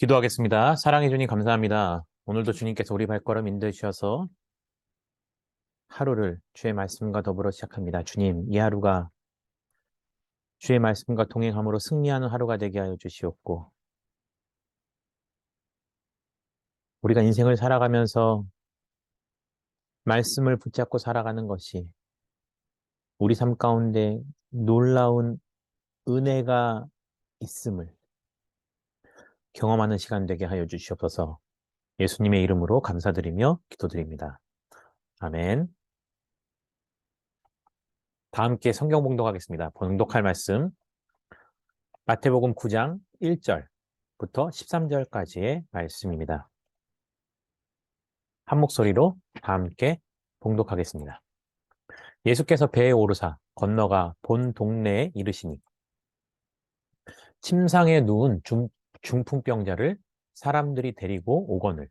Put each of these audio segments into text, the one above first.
기도하겠습니다. 사랑해 주님 감사합니다. 오늘도 주님께서 우리 발걸음 인도해 주셔서 하루를 주의 말씀과 더불어 시작합니다. 주님, 이 하루가 주의 말씀과 동행함으로 승리하는 하루가 되게 하여 주시옵고, 우리가 인생을 살아가면서 말씀을 붙잡고 살아가는 것이 우리 삶 가운데 놀라운 은혜가 있음을 경험하는 시간 되게 하여 주시옵소서. 예수님의 이름으로 감사드리며 기도드립니다. 아멘. 다 함께 성경 봉독하겠습니다. 봉독할 말씀 마태복음 9장 1절부터 13절까지의 말씀입니다. 한 목소리로 다 함께 봉독하겠습니다. 예수께서 배에 오르사 건너가 본 동네에 이르시니 침상에 누운 중풍병자를 사람들이 데리고 오거늘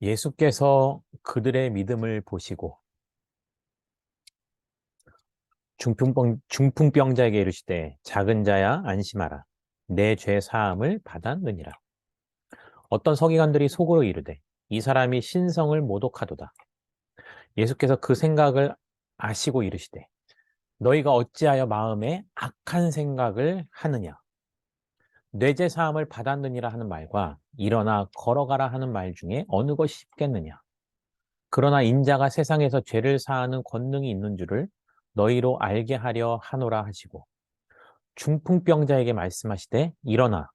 예수께서 그들의 믿음을 보시고 중풍병자에게 이르시되 작은 자야 안심하라 내 죄 사함을 받았느니라. 어떤 서기관들이 속으로 이르되 이 사람이 신성을 모독하도다. 예수께서 그 생각을 아시고 이르시되 너희가 어찌하여 마음에 악한 생각을 하느냐. 뇌제 사함을 받았느니라 하는 말과 일어나 걸어가라 하는 말 중에 어느 것이 쉽겠느냐. 그러나 인자가 세상에서 죄를 사하는 권능이 있는 줄을 너희로 알게 하려 하노라 하시고 중풍병자에게 말씀하시되 일어나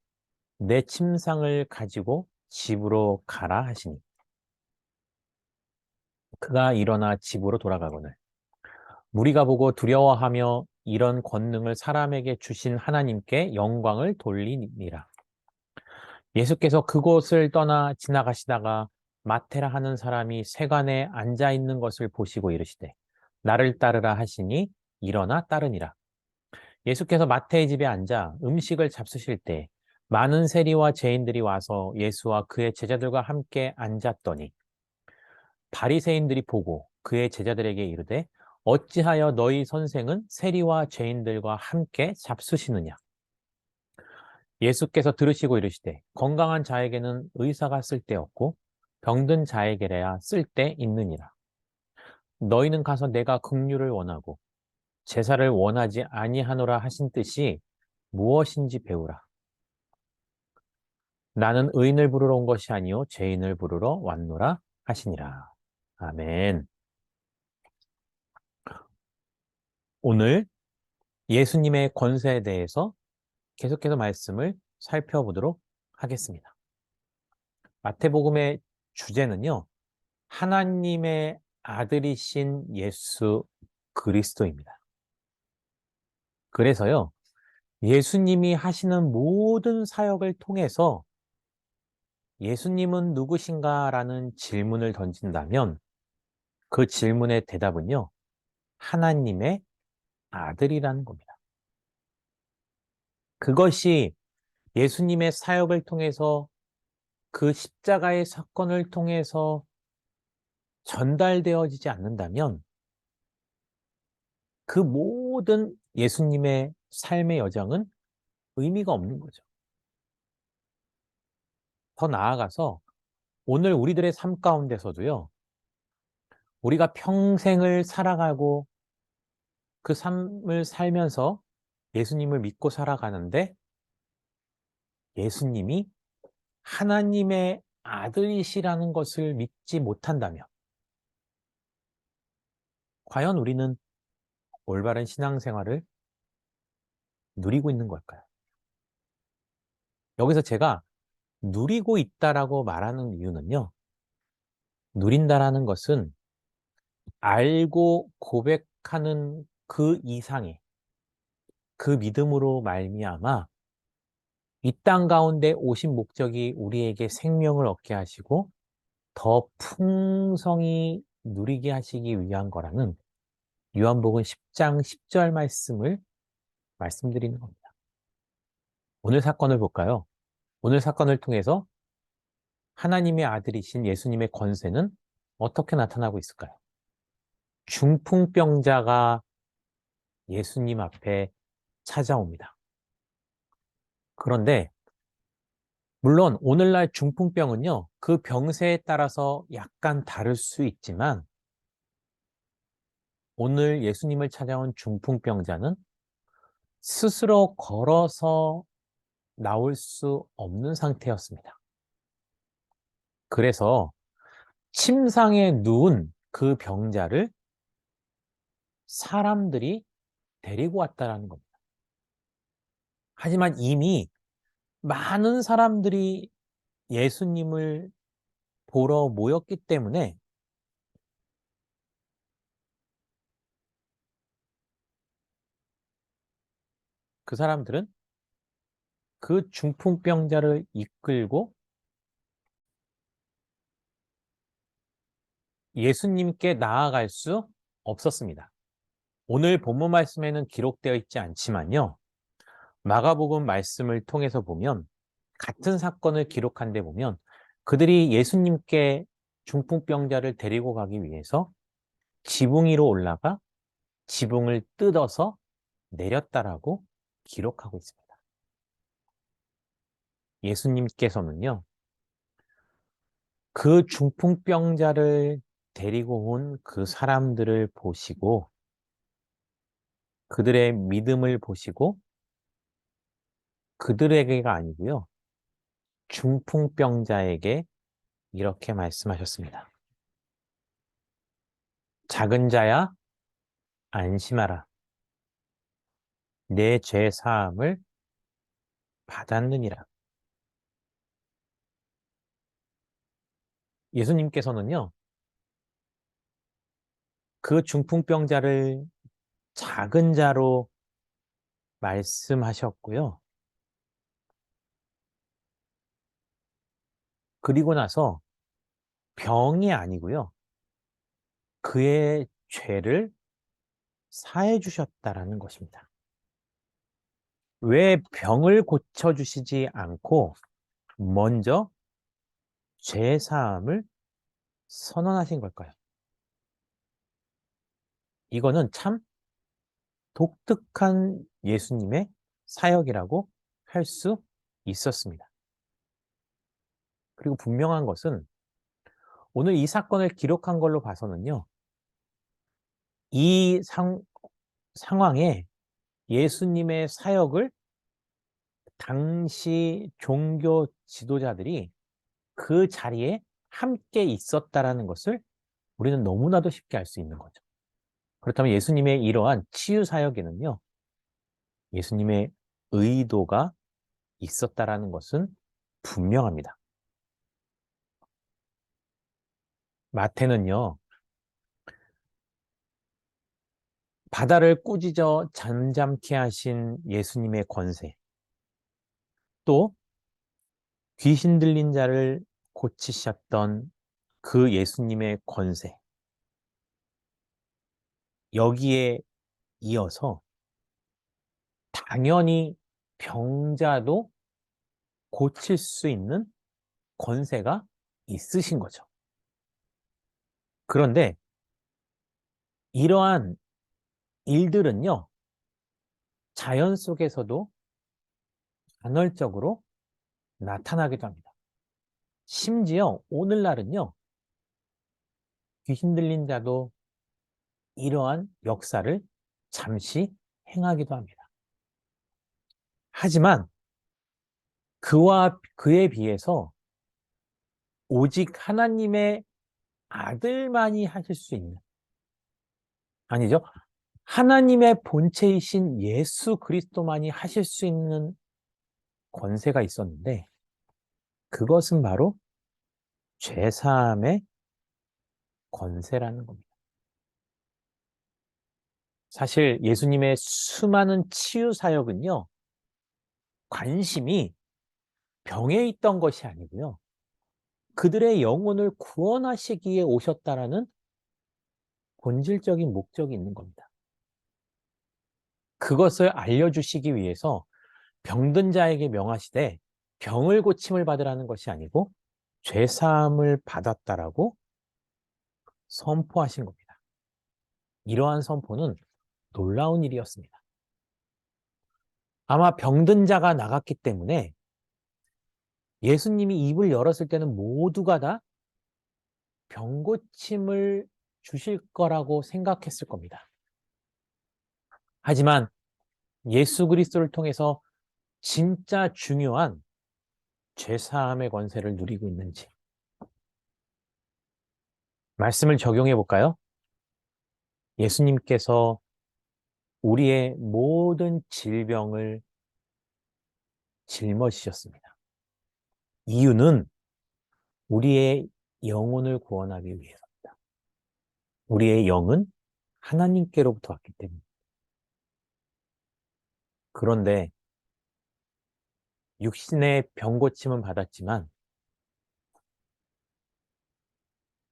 내 침상을 가지고 집으로 가라 하시니 그가 일어나 집으로 돌아가거늘 무리가 보고 두려워하며 이런 권능을 사람에게 주신 하나님께 영광을 돌리니라. 예수께서 그곳을 떠나 지나가시다가 마테라 하는 사람이 세관에 앉아 있는 것을 보시고 이르시되 나를 따르라 하시니 일어나 따르니라. 예수께서 마태의 집에 앉아 음식을 잡수실 때 많은 세리와 죄인들이 와서 예수와 그의 제자들과 함께 앉았더니 바리새인들이 보고 그의 제자들에게 이르되 어찌하여 너희 선생은 세리와 죄인들과 함께 잡수시느냐. 예수께서 들으시고 이르시되 건강한 자에게는 의사가 쓸데없고 병든 자에게라야 쓸데 있느니라. 너희는 가서 내가 긍휼을 원하고 제사를 원하지 아니하노라 하신 뜻이 무엇인지 배우라. 나는 의인을 부르러 온 것이 아니요 죄인을 부르러 왔노라 하시니라. 아멘. 오늘 예수님의 권세에 대해서 계속해서 말씀을 살펴보도록 하겠습니다. 마태복음의 주제는요, 하나님의 아들이신 예수 그리스도입니다. 그래서요, 예수님이 하시는 모든 사역을 통해서 예수님은 누구신가라는 질문을 던진다면 그 질문의 대답은요, 하나님의 아들이라는 겁니다. 그것이 예수님의 사역을 통해서 그 십자가의 사건을 통해서 전달되어지지 않는다면 그 모든 예수님의 삶의 여정은 의미가 없는 거죠. 더 나아가서 오늘 우리들의 삶 가운데서도요, 우리가 평생을 살아가고 그 삶을 살면서 예수님을 믿고 살아가는데 예수님이 하나님의 아들이시라는 것을 믿지 못한다면 과연 우리는 올바른 신앙생활을 누리고 있는 걸까요? 여기서 제가 누리고 있다라고 말하는 이유는요, 누린다라는 것은 알고 고백하는 그 이상의 그 믿음으로 말미암아 이 땅 가운데 오신 목적이 우리에게 생명을 얻게 하시고 더 풍성히 누리게 하시기 위한 거라는 요한복음 10장 10절 말씀을 말씀드리는 겁니다. 오늘 사건을 볼까요? 오늘 사건을 통해서 하나님의 아들이신 예수님의 권세는 어떻게 나타나고 있을까요? 중풍병자가 예수님 앞에 찾아옵니다. 그런데 물론 오늘날 중풍병은요, 그 병세에 따라서 약간 다를 수 있지만 오늘 예수님을 찾아온 중풍병자는 스스로 걸어서 나올 수 없는 상태였습니다. 그래서 침상에 누운 그 병자를 사람들이 데리고 왔다라는 겁니다. 하지만 이미 많은 사람들이 예수님을 보러 모였기 때문에 그 사람들은 그 중풍병자를 이끌고 예수님께 나아갈 수 없었습니다. 오늘 본문 말씀에는 기록되어 있지 않지만요. 마가복음 말씀을 통해서 보면 같은 사건을 기록한 데 보면 그들이 예수님께 중풍병자를 데리고 가기 위해서 지붕 위로 올라가 지붕을 뜯어서 내렸다라고 기록하고 있습니다. 예수님께서는요, 그 중풍병자를 데리고 온 그 사람들을 보시고 그들의 믿음을 보시고 그들에게가 아니고요. 중풍병자에게 이렇게 말씀하셨습니다. 작은 자야, 안심하라. 내 죄 사함을 받았느니라. 예수님께서는요, 그 중풍병자를 작은 자로 말씀하셨고요. 그리고 나서 병이 아니고요. 그의 죄를 사해 주셨다라는 것입니다. 왜 병을 고쳐주시지 않고 먼저 죄 사함을 선언하신 걸까요? 이거는 참 독특한 예수님의 사역이라고 할 수 있었습니다. 그리고 분명한 것은 오늘 이 사건을 기록한 걸로 봐서는요, 이 상황에 예수님의 사역을 당시 종교 지도자들이 그 자리에 함께 있었다라는 것을 우리는 너무나도 쉽게 알 수 있는 거죠. 그렇다면 예수님의 이러한 치유 사역에는요, 예수님의 의도가 있었다라는 것은 분명합니다. 마태는요, 바다를 꾸짖어 잠잠케 하신 예수님의 권세, 또 귀신 들린 자를 고치셨던 그 예수님의 권세, 여기에 이어서 당연히 병자도 고칠 수 있는 권세가 있으신 거죠. 그런데 이러한 일들은요, 자연 속에서도 간헐적으로 나타나기도 합니다. 심지어 오늘날은요, 귀신 들린 자도 이러한 역사를 잠시 행하기도 합니다. 하지만 그와 그에 비해서 오직 하나님의 아들만이 하실 수 있는, 아니죠. 하나님의 본체이신 예수 그리스도만이 하실 수 있는 권세가 있었는데 그것은 바로 죄사함의 권세라는 겁니다. 사실 예수님의 수많은 치유 사역은요, 관심이 병에 있던 것이 아니고요. 그들의 영혼을 구원하시기에 오셨다라는 본질적인 목적이 있는 겁니다. 그것을 알려주시기 위해서 병든 자에게 명하시되 병을 고침을 받으라는 것이 아니고 죄사함을 받았다라고 선포하신 겁니다. 이러한 선포는 놀라운 일이었습니다. 아마 병든 자가 나갔기 때문에 예수님이 입을 열었을 때는 모두가 다 병고침을 주실 거라고 생각했을 겁니다. 하지만 예수 그리스도를 통해서 진짜 중요한 죄사함의 권세를 누리고 있는지 말씀을 적용해 볼까요? 예수님께서 우리의 모든 질병을 짊어지셨습니다. 이유는 우리의 영혼을 구원하기 위해서입니다. 우리의 영은 하나님께로부터 왔기 때문입니다. 그런데 육신의 병고침은 받았지만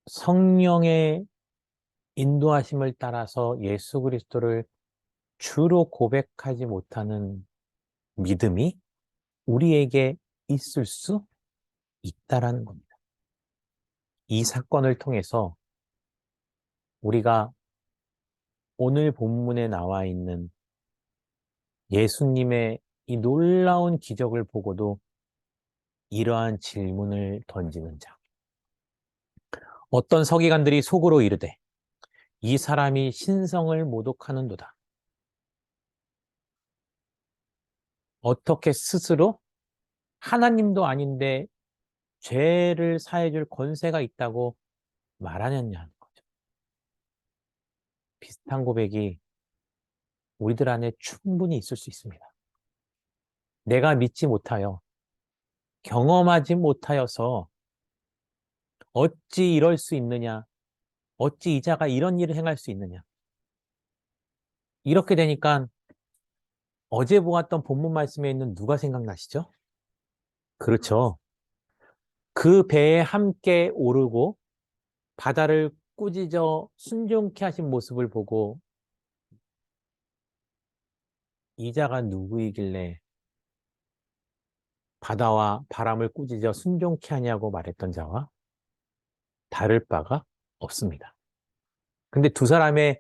성령의 인도하심을 따라서 예수 그리스도를 주로 고백하지 못하는 믿음이 우리에게 있을 수 있다라는 겁니다. 이 사건을 통해서 우리가 오늘 본문에 나와 있는 예수님의 이 놀라운 기적을 보고도 이러한 질문을 던지는 자. 어떤 서기관들이 속으로 이르되 이 사람이 신성을 모독하는도다. 어떻게 스스로 하나님도 아닌데 죄를 사해줄 권세가 있다고 말하느냐는 거죠. 비슷한 고백이 우리들 안에 충분히 있을 수 있습니다. 내가 믿지 못하여 경험하지 못하여서 어찌 이럴 수 있느냐? 어찌 이 자가 이런 일을 행할 수 있느냐? 이렇게 되니까 어제 보았던 본문 말씀에 있는 누가 생각나시죠? 그렇죠. 그 배에 함께 오르고 바다를 꾸짖어 순종케 하신 모습을 보고 이 자가 누구이길래 바다와 바람을 꾸짖어 순종케 하냐고 말했던 자와 다를 바가 없습니다. 근데 두 사람의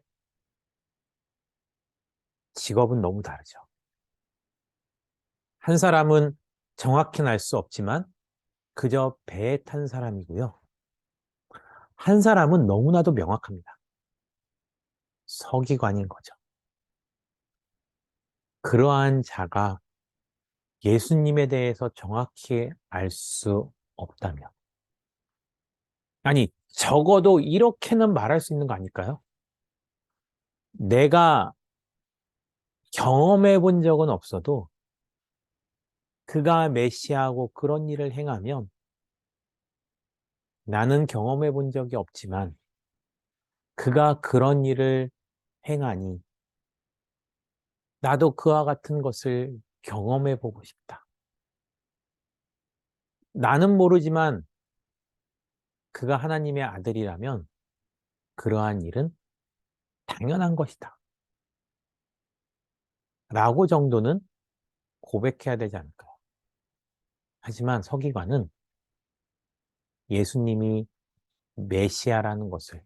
직업은 너무 다르죠. 한 사람은 정확히는 알 수 없지만 그저 배에 탄 사람이고요. 한 사람은 너무나도 명확합니다. 서기관인 거죠. 그러한 자가 예수님에 대해서 정확히 알 수 없다면, 아니, 적어도 이렇게는 말할 수 있는 거 아닐까요? 내가 경험해 본 적은 없어도 그가 메시아고 그런 일을 행하면 나는 경험해 본 적이 없지만 그가 그런 일을 행하니 나도 그와 같은 것을 경험해 보고 싶다. 나는 모르지만 그가 하나님의 아들이라면 그러한 일은 당연한 것이다. 라고 정도는 고백해야 되지 않을까요? 하지만 서기관은 예수님이 메시아라는 것을,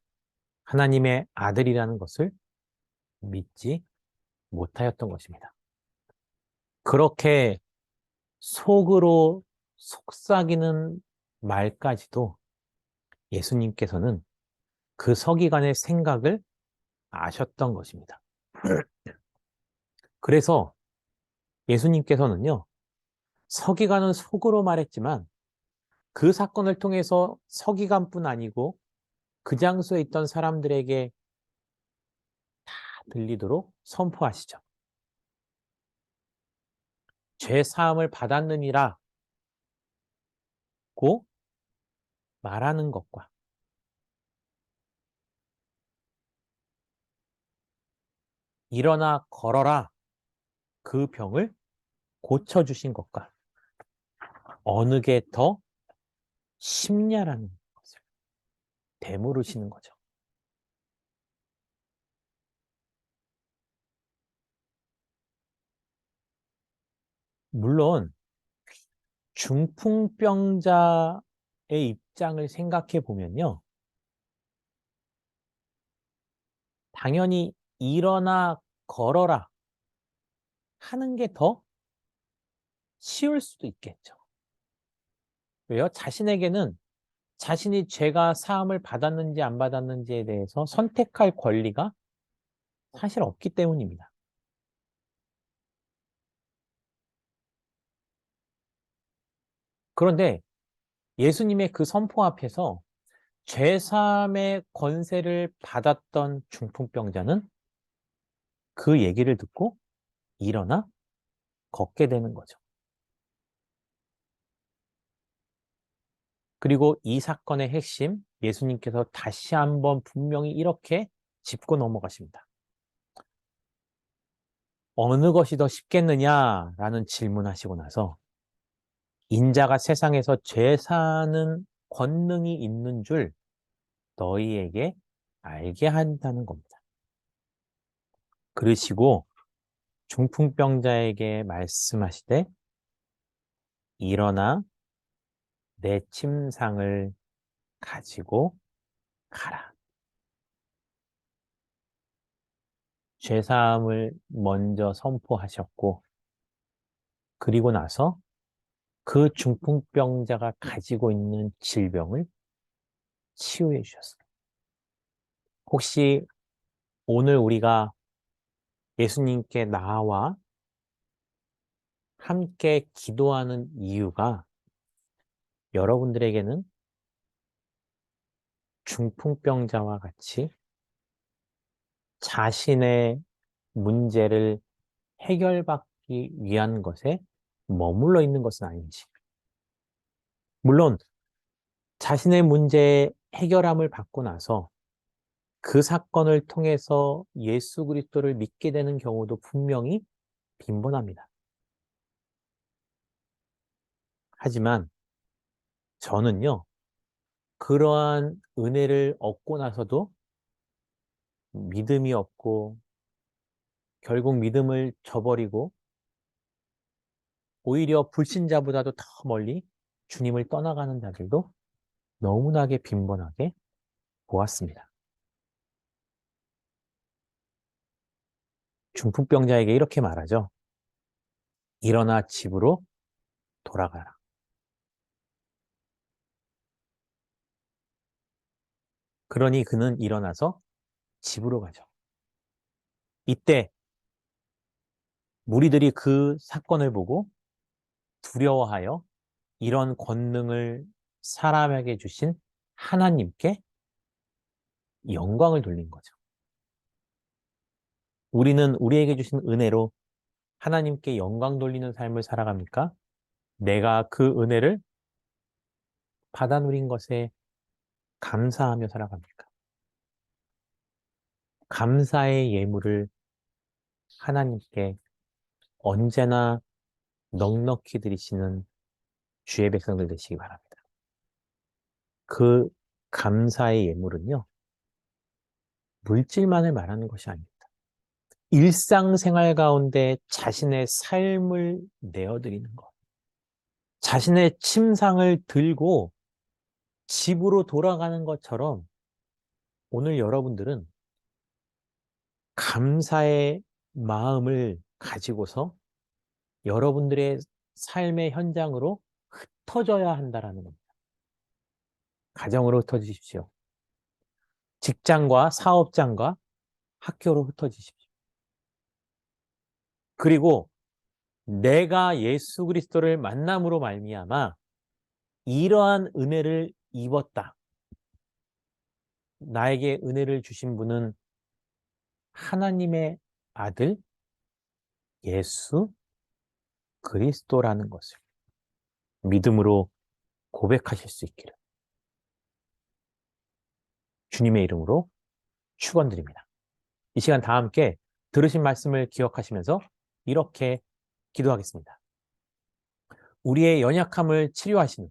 하나님의 아들이라는 것을 믿지 못하였던 것입니다. 그렇게 속으로 속삭이는 말까지도 예수님께서는 그 서기관의 생각을 아셨던 것입니다. 그래서 예수님께서는요, 서기관은 속으로 말했지만 그 사건을 통해서 서기관뿐 아니고 그 장소에 있던 사람들에게 들리도록 선포하시죠. 죄 사함을 받았느니라고 말하는 것과 일어나 걸어라 그 병을 고쳐주신 것과 어느 게 더 쉽냐라는 것을 되물으시는 거죠. 물론 중풍병자의 입장을 생각해 보면요. 당연히 일어나 걸어라 하는 게 더 쉬울 수도 있겠죠. 왜요? 자신에게는 자신이 죄가 사함을 받았는지 안 받았는지에 대해서 선택할 권리가 사실 없기 때문입니다. 그런데 예수님의 그 선포 앞에서 죄사함의 권세를 받았던 중풍병자는 그 얘기를 듣고 일어나 걷게 되는 거죠. 그리고 이 사건의 핵심, 예수님께서 다시 한번 분명히 이렇게 짚고 넘어가십니다. 어느 것이 더 쉽겠느냐라는 질문하시고 나서 인자가 세상에서 죄 사는 권능이 있는 줄 너희에게 알게 한다는 겁니다. 그러시고 중풍병자에게 말씀하시되 일어나 내 침상을 가지고 가라. 죄사함을 먼저 선포하셨고 그리고 나서 그 중풍병자가 가지고 있는 질병을 치유해 주셨어요. 혹시 오늘 우리가 예수님께 나와 함께 기도하는 이유가 여러분들에게는 중풍병자와 같이 자신의 문제를 해결받기 위한 것에 머물러 있는 것은 아닌지. 물론 자신의 문제의 해결함을 받고 나서 그 사건을 통해서 예수 그리스도를 믿게 되는 경우도 분명히 빈번합니다. 하지만 저는요, 그러한 은혜를 얻고 나서도 믿음이 없고 결국 믿음을 저버리고 오히려 불신자보다도 더 멀리 주님을 떠나가는 자들도 너무나게 빈번하게 보았습니다. 중풍병자에게 이렇게 말하죠. 일어나 집으로 돌아가라. 그러니 그는 일어나서 집으로 가죠. 이때 무리들이 그 사건을 보고 두려워하여 이런 권능을 사람에게 주신 하나님께 영광을 돌린 거죠. 우리는 우리에게 주신 은혜로 하나님께 영광 돌리는 삶을 살아갑니까? 내가 그 은혜를 받아 누린 것에 감사하며 살아갑니까? 감사의 예물을 하나님께 언제나 넉넉히 드리시는 주의 백성들 되시기 바랍니다. 그 감사의 예물은요, 물질만을 말하는 것이 아닙니다. 일상생활 가운데 자신의 삶을 내어드리는 것. 자신의 침상을 들고 집으로 돌아가는 것처럼 오늘 여러분들은 감사의 마음을 가지고서 여러분들의 삶의 현장으로 흩어져야 한다라는 겁니다. 가정으로 흩어지십시오. 직장과 사업장과 학교로 흩어지십시오. 그리고 내가 예수 그리스도를 만남으로 말미암아 이러한 은혜를 입었다. 나에게 은혜를 주신 분은 하나님의 아들 예수 그리스도라는 것을 믿음으로 고백하실 수 있기를 주님의 이름으로 축원드립니다. 이 시간 다 함께 들으신 말씀을 기억하시면서 이렇게 기도하겠습니다. 우리의 연약함을 치료하시는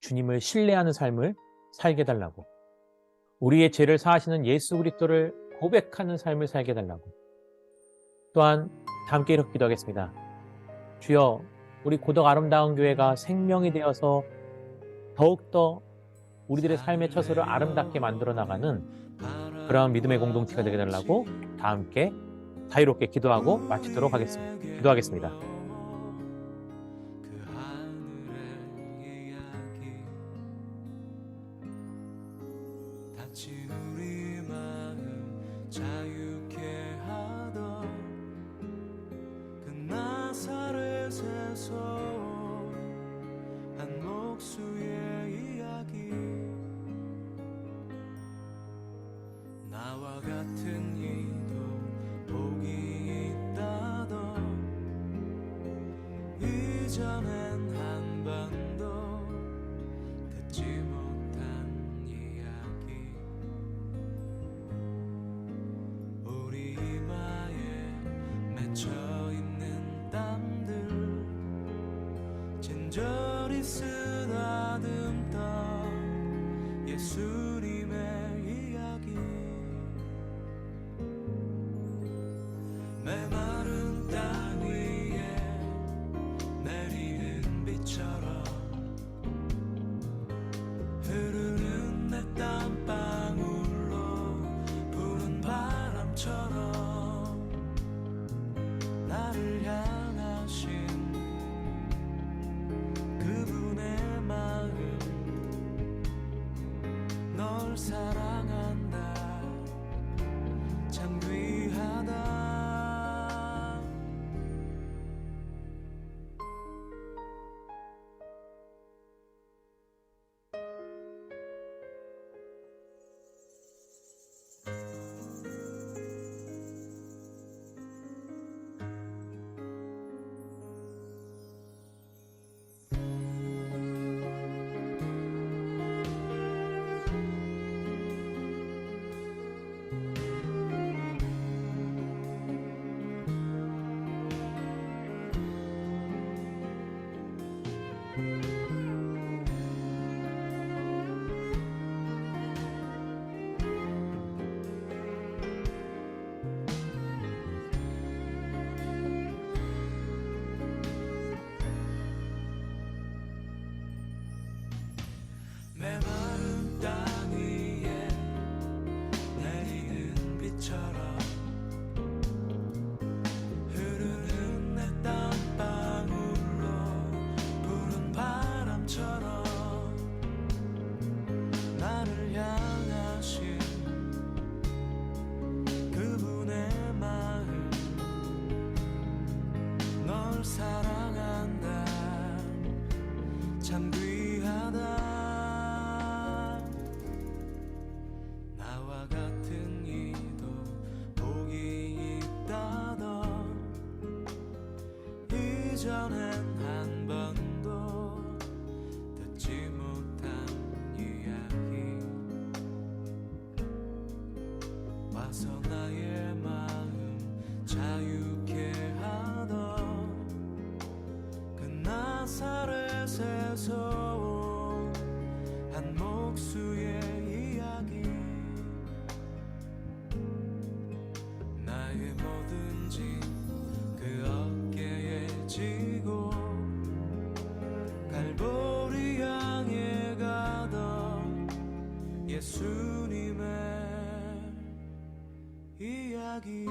주님을 신뢰하는 삶을 살게 해달라고, 우리의 죄를 사하시는 예수 그리스도를 고백하는 삶을 살게 해달라고, 또한 다 함께 이렇게 기도하겠습니다. 주여, 우리 고덕 아름다운 교회가 생명이 되어서 더욱더 우리들의 삶의 처소를 아름답게 만들어 나가는 그런 믿음의 공동체가 되게 해달라고 다 함께 자유롭게 기도하고 마치도록 하겠습니다. 기도하겠습니다. 같은 이도 복이 있다던 이전엔 한 번도 듣지 못한 이야기 우리 이마에 맺혀있는 땀들 진저리 쓰다듬던 예수님의 이야기 메마른 땅 위에 내리는 비처럼 흐르는 내 땀방울로 부는 바람처럼 나를 향하신 그분의 마음 널 사랑한다 참 귀하다 메마른 땅 위에 내리는 비처럼 흐르는 내 땀방울로 부는 바람처럼 나를 향하신 그분의 마음 널 사랑한다 참 귀하다 나와 같은 이도 복이 있다던 이전엔 한 번도 듣지 못한 이야기 와서 나의 마음 자유케 하던 그 나사렛에서 온 한 목수의 이야기 나의 모든 짐 그 어깨에 지고 갈보리 향해 가던 예수님의 이야기